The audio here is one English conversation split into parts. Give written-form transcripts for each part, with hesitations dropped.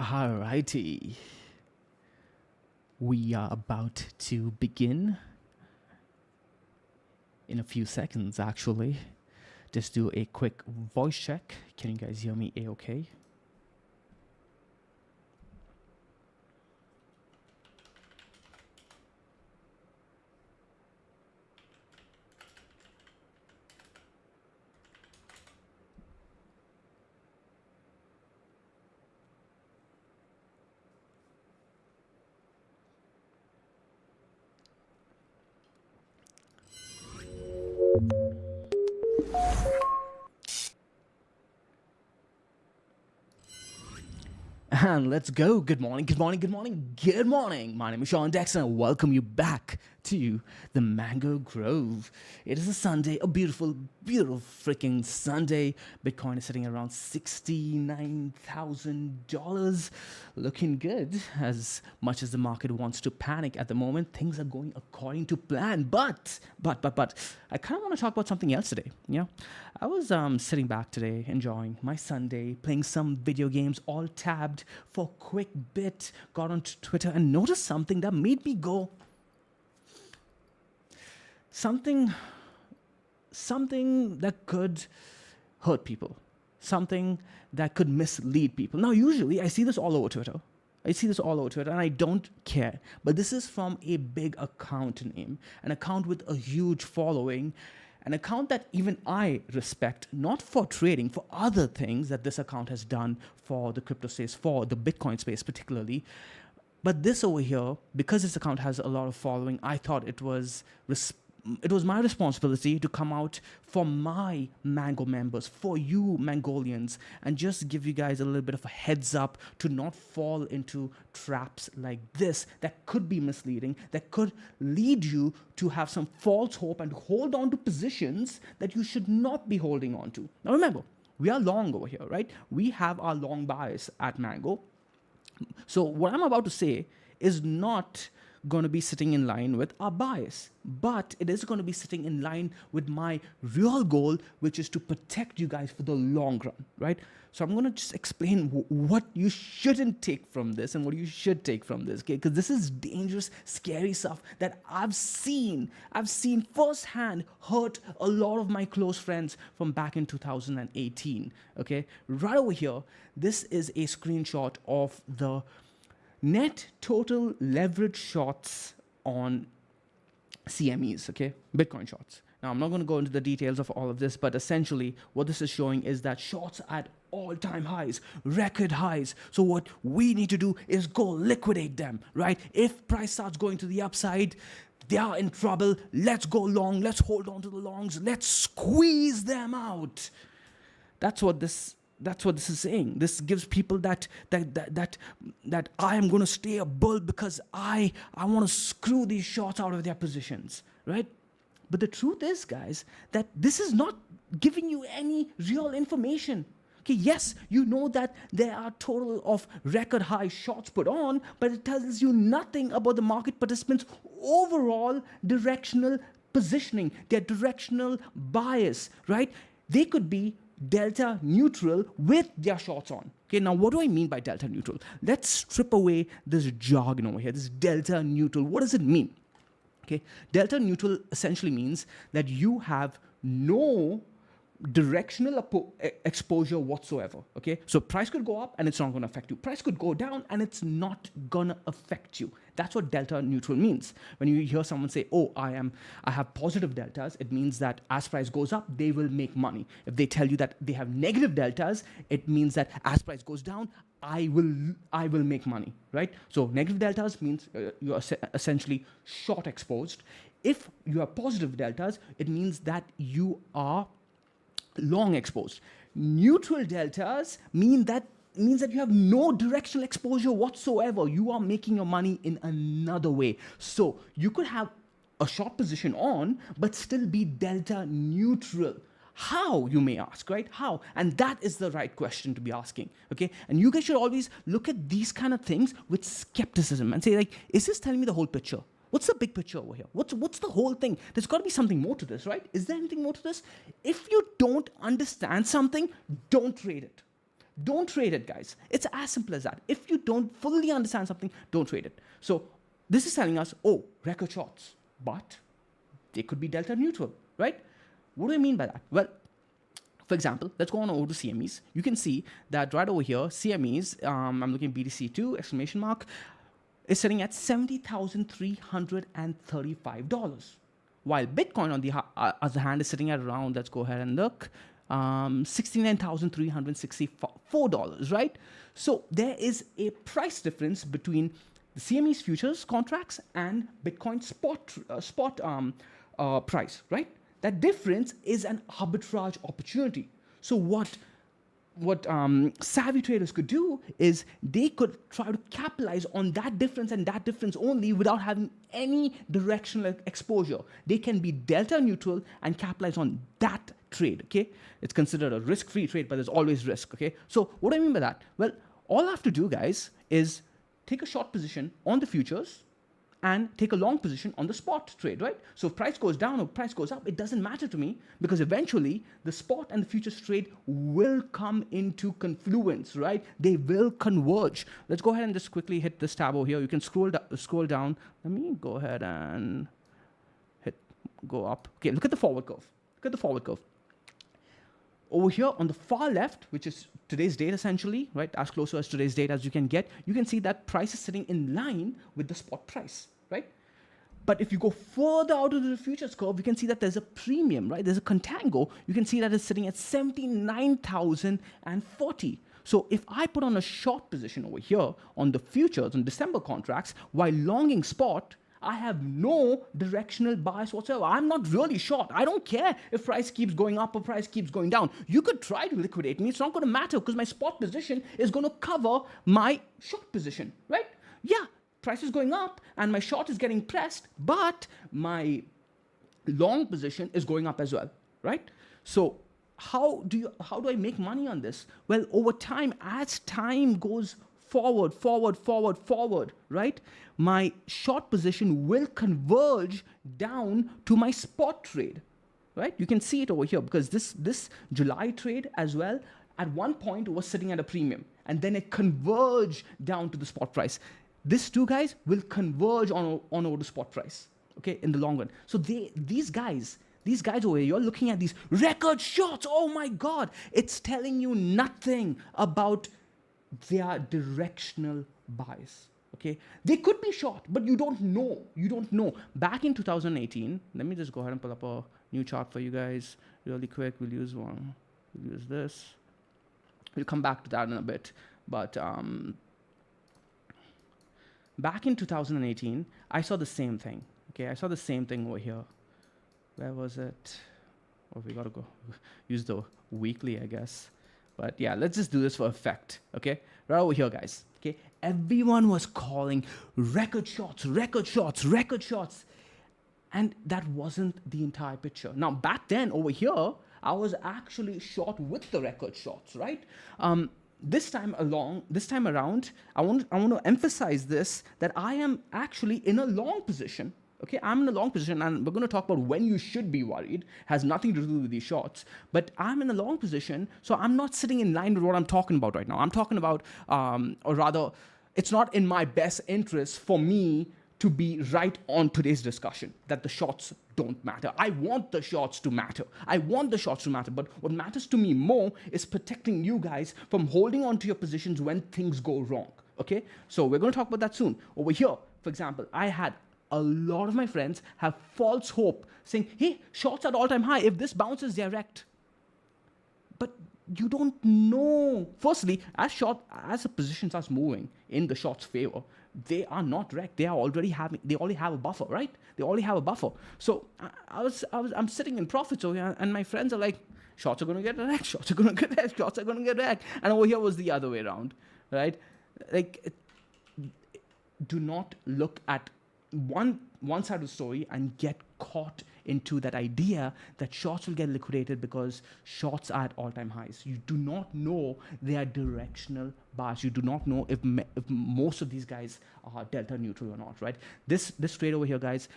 Alrighty, we are about to begin in a few seconds actually. Just do a quick voice check. Can you guys hear me a-okay? And let's go. Good morning, good morning, good morning, good morning. My name is Sean Dexter and I welcome you back to the Mango Grove. It is a Sunday, a beautiful, beautiful freaking Sunday. Bitcoin is sitting around $69,000. Looking good. As much as the market wants to panic at the moment, things are going according to plan. But I kind of want to talk about something else today. Yeah, I was sitting back today, enjoying my Sunday, playing some video games, all tabbed for a quick bit. Got onto Twitter and noticed something that made me go, something that could hurt people, something that could mislead people. Now, usually I see this all over Twitter. And I don't care. But this is from a big account name, an account with a huge following, an account that even I respect, not for trading, for other things that this account has done for the crypto space, for the Bitcoin space particularly. But this over here, because this account has a lot of following, I thought it was my responsibility to come out for my Mango members, for you Mangolians, and just give you guys a little bit of a heads up to not fall into traps like this that could be misleading, that could lead you to have some false hope and hold on to positions that you should not be holding on to. Now remember, we are long over here, right? We have our long bias at Mango. So what I'm about to say is not going to be sitting in line with our bias, but it is going to be sitting in line with my real goal, which is to protect you guys for the long run, right? So I'm going to just explain what you shouldn't take from this and what you should take from this, okay? Because this is dangerous, scary stuff that I've seen firsthand hurt a lot of my close friends from back in 2018, okay? Right over here, this is a screenshot of the net total leverage shorts on CMEs, okay? Bitcoin shorts. Now, I'm not going to go into the details of all of this, but essentially what this is showing is that shorts at all-time highs, record highs. So what we need to do is go liquidate them, right? If price starts going to the upside, they are in trouble. Let's go long. Let's hold on to the longs. Let's squeeze them out. That's what this is saying. This gives people that I am going to stay a bull because I want to screw these shorts out of their positions, right? But the truth is, guys, that this is not giving you any real information. Okay, yes, you know that there are total of record high shorts put on, but it tells you nothing about the market participants' overall directional positioning, their directional bias, right? They could be delta neutral with their shorts on. Okay, now what do I mean by delta neutral? Let's strip away this jargon over here, this delta neutral. What does it mean? Okay, delta neutral essentially means that you have no directional exposure whatsoever. Okay, so price could go up and it's not going to affect you. Price could go down and it's not going to affect you. That's what delta neutral means. When you hear someone say, "Oh, I have positive deltas," it means that as price goes up, they will make money. If they tell you that they have negative deltas, it means that as price goes down, I will make money, right? So negative deltas means you are essentially short exposed. If you have positive deltas, it means that you are long exposed. Neutral deltas means that you have no directional exposure whatsoever. You are making your money in another way. So you could have a short position on, but still be delta neutral. How, you may ask, right? How? And that is the right question to be asking, okay? And you guys should always look at these kind of things with skepticism and say, like, is this telling me the whole picture? What's the big picture over here? What's the whole thing? There's got to be something more to this, right? Is there anything more to this? If you don't understand something, don't trade it. Don't trade it, guys. It's as simple as that. If you don't fully understand something, don't trade it. So this is telling us, oh, record shorts, but they could be delta neutral, right? What do I mean by that? Well, for example, let's go on over to CMEs. You can see that right over here, CMEs, I'm looking at BTC2, exclamation mark, is sitting at $70,335. While Bitcoin, on the other hand, is sitting at around, let's go ahead and look, $69,364, right? So there is a price difference between the CME's futures contracts and Bitcoin spot price, right? That difference is an arbitrage opportunity. So what savvy traders could do is they could try to capitalize on that difference and that difference only without having any directional exposure. They can be delta neutral and capitalize on that trade, okay? It's considered a risk-free trade, but there's always risk, okay? So what do I mean by that? Well, all I have to do, guys, is take a short position on the futures and take a long position on the spot trade, right? So if price goes down or price goes up, it doesn't matter to me because eventually the spot and the futures trade will come into confluence, right? They will converge. Let's go ahead and just quickly hit this tab over here. You can scroll down. Let me go ahead and go up. Okay, look at the forward curve. Look at the forward curve. Over here on the far left, which is today's date essentially, right, as close as today's date as you can get, you can see that price is sitting in line with the spot price, right? But if you go further out of the futures curve, you can see that there's a premium, right? There's a contango. You can see that it's sitting at 79,040. So if I put on a short position over here on the futures, on December contracts, while longing spot, I have no directional bias whatsoever. I'm not really short. I don't care if price keeps going up or price keeps going down. You could try to liquidate me. It's not going to matter because my spot position is going to cover my short position, right? Yeah, price is going up and my short is getting pressed, but my long position is going up as well, right? So how do I make money on this? Well, over time, as time goes forward, right? My short position will converge down to my spot trade, right? You can see it over here because this July trade as well, at one point was sitting at a premium and then it converged down to the spot price. These two guys will converge on over the spot price, okay, in the long run. So these guys over here, you're looking at these record shorts. Oh my God, it's telling you nothing about their directional bias, okay? They could be short, but you don't know. You don't know. Back in 2018, let me just go ahead and pull up a new chart for you guys really quick. We'll use one. We'll use this. We'll come back to that in a bit. But back in 2018, I saw the same thing, okay? I saw the same thing over here. Where was it? Oh, we got to go use the weekly, I guess. But yeah, let's just do this for effect, okay? Right over here, guys, okay? Everyone was calling record shorts. And that wasn't the entire picture. Now, back then, over here, I was actually short with the record shorts, right? This time around, I want to emphasize this, that I am actually in a long position. Okay, I'm in a long position, and we're going to talk about when you should be worried. Has nothing to do with these shorts, but I'm in a long position, so I'm not sitting in line with what I'm talking about right now. I'm talking about, or rather, it's not in my best interest for me to be right on today's discussion that the shorts don't matter. I want the shorts to matter. But what matters to me more is protecting you guys from holding on to your positions when things go wrong. Okay, so we're going to talk about that soon. Over here, for example, I had a lot of my friends have false hope saying, hey, shorts at all-time high. If this bounces, they're wrecked. But you don't know. Firstly, as the position starts moving in the short's favor, they are not wrecked. They already have a buffer, right? They already have a buffer. So I'm sitting in profits over here, and my friends are like, shorts are going to get wrecked. And over here was the other way around, right? Like, do not look at one side of the story and get caught into that idea that shorts will get liquidated because shorts are at all-time highs. You do not know their directional bias. You do not know if most of these guys are delta neutral or not, right? This trade over here, guys,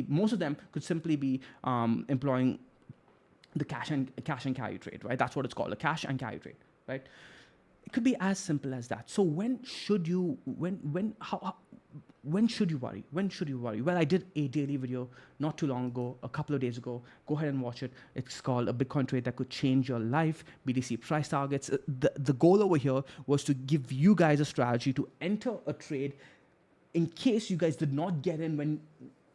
most of them could simply be employing the cash and carry trade, right? That's what it's called, a cash and carry trade, right? could be as simple as that. So when should you when should you worry? When should you worry? Well, I did a daily video not too long ago, a couple of days ago. Go ahead and watch it. It's called A Bitcoin Trade That Could Change Your Life, BTC Price Targets. The goal over here was to give you guys a strategy to enter a trade in case you guys did not get in when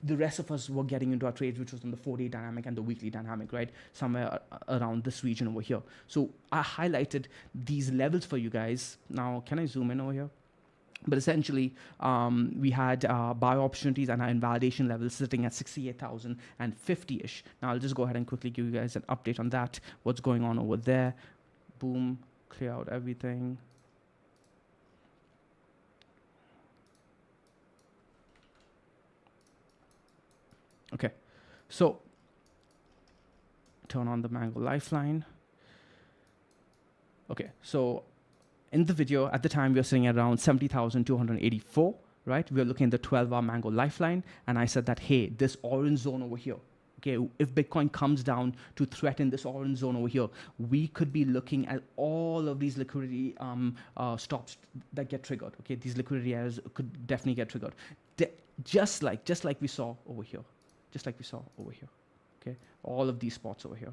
the rest of us were getting into our trades, which was on the 4-day dynamic and the weekly dynamic, right? Somewhere around this region over here. So I highlighted these levels for you guys. Now, can I zoom in over here? But essentially, we had buy opportunities and our invalidation levels sitting at 68,050-ish. Now, I'll just go ahead and quickly give you guys an update on that. What's going on over there? Boom, clear out everything. Okay, so turn on the Mango Lifeline. Okay, so in the video, at the time, we were sitting at around 70,284, right? We were looking at the 12-hour Mango Lifeline, and I said that, hey, this orange zone over here, okay, if Bitcoin comes down to threaten this orange zone over here, we could be looking at all of these liquidity stops that get triggered, okay? These liquidity areas could definitely get triggered, just like we saw over here. Just like we saw over here, okay? All of these spots over here.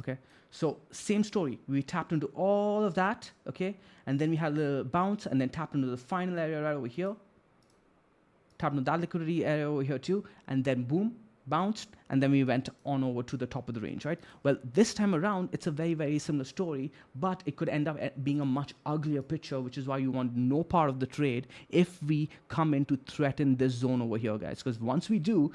Okay, so same story. We tapped into all of that, okay? And then we had a bounce and then tapped into the final area right over here. Tapped into that liquidity area over here too. And then boom, bounced. And then we went on over to the top of the range, right? Well, this time around, it's a very, very similar story, but it could end up being a much uglier picture, which is why you want no part of the trade if we come in to threaten this zone over here, guys. Because once we do,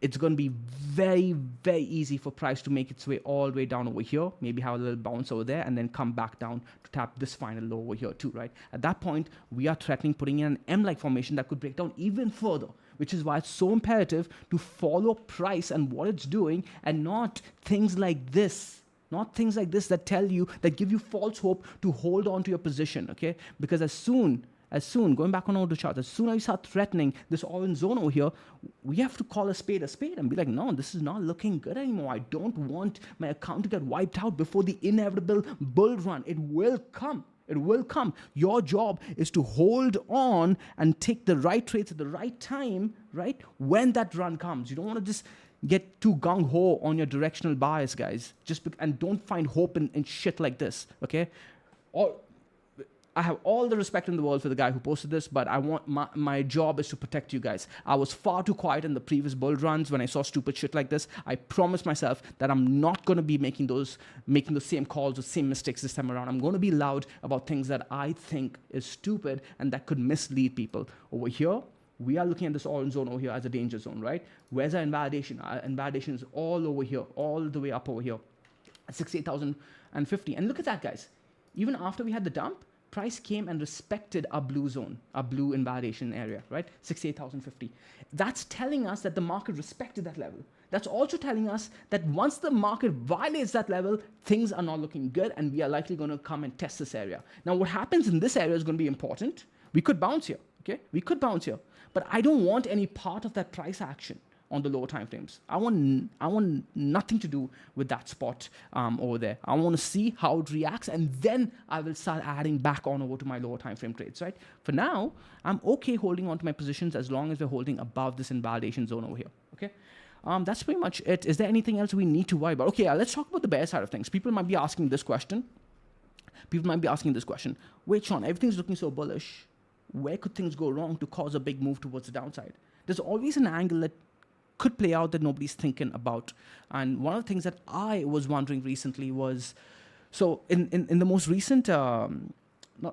it's going to be very, very easy for price to make its way all the way down over here, maybe have a little bounce over there, and then come back down to tap this final low over here too, right? At that point, we are threatening putting in an M-like formation that could break down even further, which is why it's so imperative to follow price and what it's doing, and not things like this. Not things like this that tell you, that give you false hope to hold on to your position, okay? Because as soon, going back on over the chart, as soon as you start threatening this orange zone over here, we have to call a spade and be like, no, this is not looking good anymore. I don't want my account to get wiped out before the inevitable bull run. It will come. It will come. Your job is to hold on and take the right trades at the right time, right? When that run comes. You don't want to just get too gung-ho on your directional bias, guys. And don't find hope in shit like this, okay? I have all the respect in the world for the guy who posted this, but I want my job is to protect you guys. I was far too quiet in the previous bull runs when I saw stupid shit like this. I promised myself that I'm not going to be making the same calls or same mistakes this time around. I'm going to be loud about things that I think is stupid and that could mislead people. Over here, we are looking at this orange zone over here as a danger zone, right? Where's our invalidation? Our invalidation is all over here, all the way up over here at 68,050. And look at that, guys. Even after we had the dump, price came and respected our blue zone, our blue invalidation area, right? 68,050. That's telling us that the market respected that level. That's also telling us that once the market violates that level, things are not looking good and we are likely going to come and test this area. Now, what happens in this area is going to be important. We could bounce here, okay? We could bounce here, but I don't want any part of that price action on the lower time frames. I want nothing to do with that spot over there. I want to see how it reacts, and then I will start adding back on over to my lower time frame trades, right? For now, I'm okay holding on to my positions as long as we're holding above this invalidation zone over here, okay? That's pretty much it. Is there anything else we need to worry about? Okay, let's talk about the bear side of things. People might be asking this question. Wait, Sean, everything's looking so bullish. Where could things go wrong to cause a big move towards the downside? There's always an angle that could play out that nobody's thinking about. And one of the things that I was wondering recently was, so in the most recent, it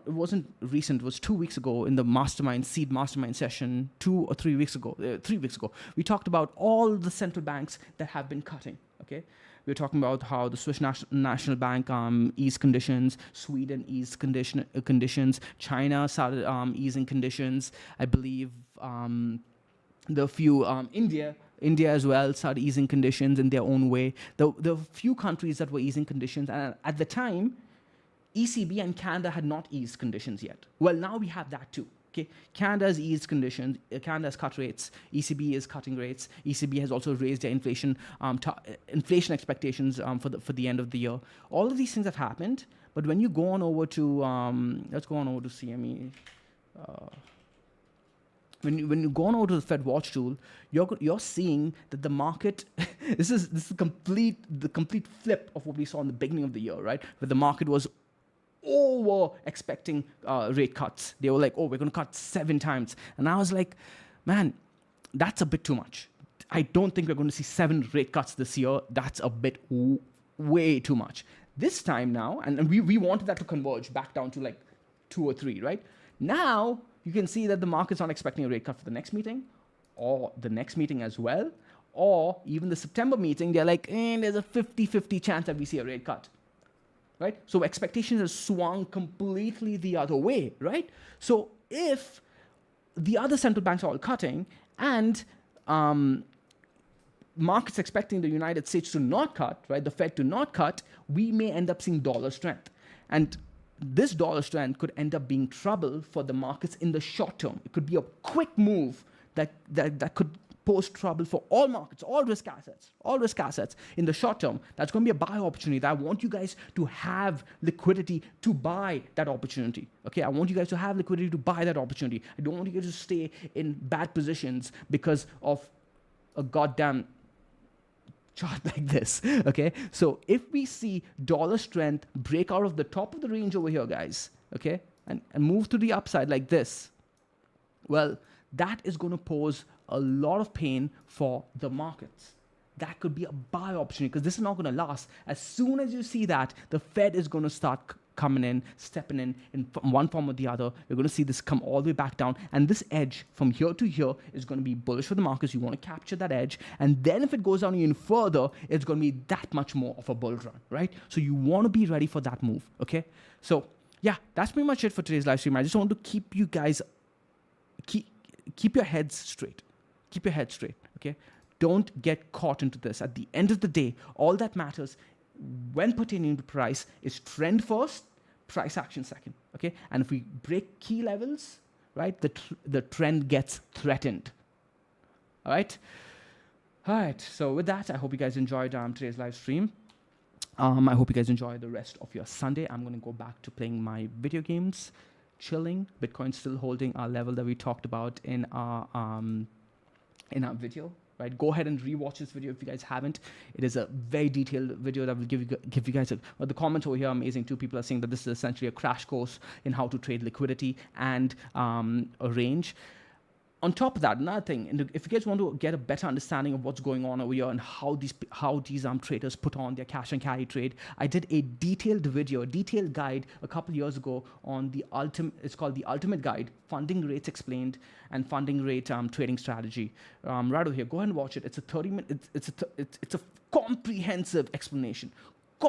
wasn't recent, it was 2 weeks ago in the seed mastermind session, 3 weeks ago, we talked about all the central banks that have been cutting, okay? We were talking about how the Swiss National Bank eased conditions, Sweden eased conditions, China started easing conditions, I believe the few, India as well started easing conditions in their own way. There were few countries that were easing conditions, and at the time, ECB and Canada had not eased conditions yet. Well, now we have that too. Okay, Canada has eased conditions. Canada has cut rates. ECB is cutting rates. ECB has also raised their inflation expectations for the end of the year. All of these things have happened. But when you go on over to let's go on over to CME. When you go on over to the Fed Watch tool, you're seeing that the market this is the complete flip of what we saw in the beginning of the year, right? Where the market was over expecting rate cuts. They were like, oh, we're going to cut 7 times. And I was like, man, that's a bit too much. I don't think we're going to see 7 rate cuts this year. That's a bit way too much. This time now, and we wanted that to converge back down to like 2 or 3, right? Now, you can see that the market's not expecting a rate cut for the next meeting, or the next meeting as well, or even the September meeting. They're like, there's a 50-50 chance that we see a rate cut. Right? So expectations have swung completely the other way, right? So if the other central banks are all cutting and markets expecting the United States to not cut, right, the Fed to not cut, we may end up seeing dollar strength. And this dollar strength could end up being trouble for the markets in the short term. It could be a quick move that could pose trouble for all markets, all risk assets in the short term. That's going to be a buy opportunity. I want you guys to have liquidity to buy that opportunity. Okay, I want you guys to have liquidity to buy that opportunity. I don't want you guys to stay in bad positions because of a goddamn chart like this. Okay, so if we see dollar strength break out of the top of the range over here, guys, okay, and move to the upside like this, well, that is going to pose a lot of pain for the markets. That could be a buy opportunity because this is not going to last. As soon as you see that, the Fed is going to start coming in, stepping in one form or the other. You're going to see this come all the way back down. And this edge from here to here is going to be bullish for the markets. You want to capture that edge. And then if it goes down even further, it's going to be that much more of a bull run, right? So you want to be ready for that move, okay? So yeah, that's pretty much it for today's live stream. I just want to keep you guys, keep your heads straight. Keep your head straight, okay? Don't get caught into this. At the end of the day, all that matters when pertaining to price is trend first, price action second, okay? And if we break key levels, right, the trend gets threatened, all right? All right, so with that, I hope you guys enjoyed today's live stream. I hope you guys enjoy the rest of your Sunday. I'm going to go back to playing my video games, chilling. Bitcoin's still holding our level that we talked about in our video, right? Go ahead and rewatch this video if you guys haven't. It is a very detailed video that will give you guys the comments over here are amazing too. People are saying that this is essentially a crash course in how to trade liquidity and a range. On top of that, another thing, if you guys want to get a better understanding of what's going on over here and how these traders put on their cash and carry trade, I did a detailed video, a detailed guide a couple years ago on it's called the Ultimate Guide, Funding Rates Explained and Funding Rate Trading Strategy. Right over here, go ahead and watch it. It's a 30-minute, it's a comprehensive explanation. Go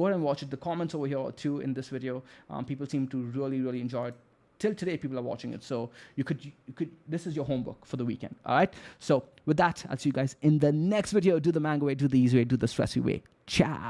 ahead and watch it. The comments over here too in this video, people seem to really enjoy it. Till today, people are watching it. So you could, this is your homework for the weekend. All right. So with that, I'll see you guys in the next video. Do the mango way, do the easy way, do the stress-free way. Ciao.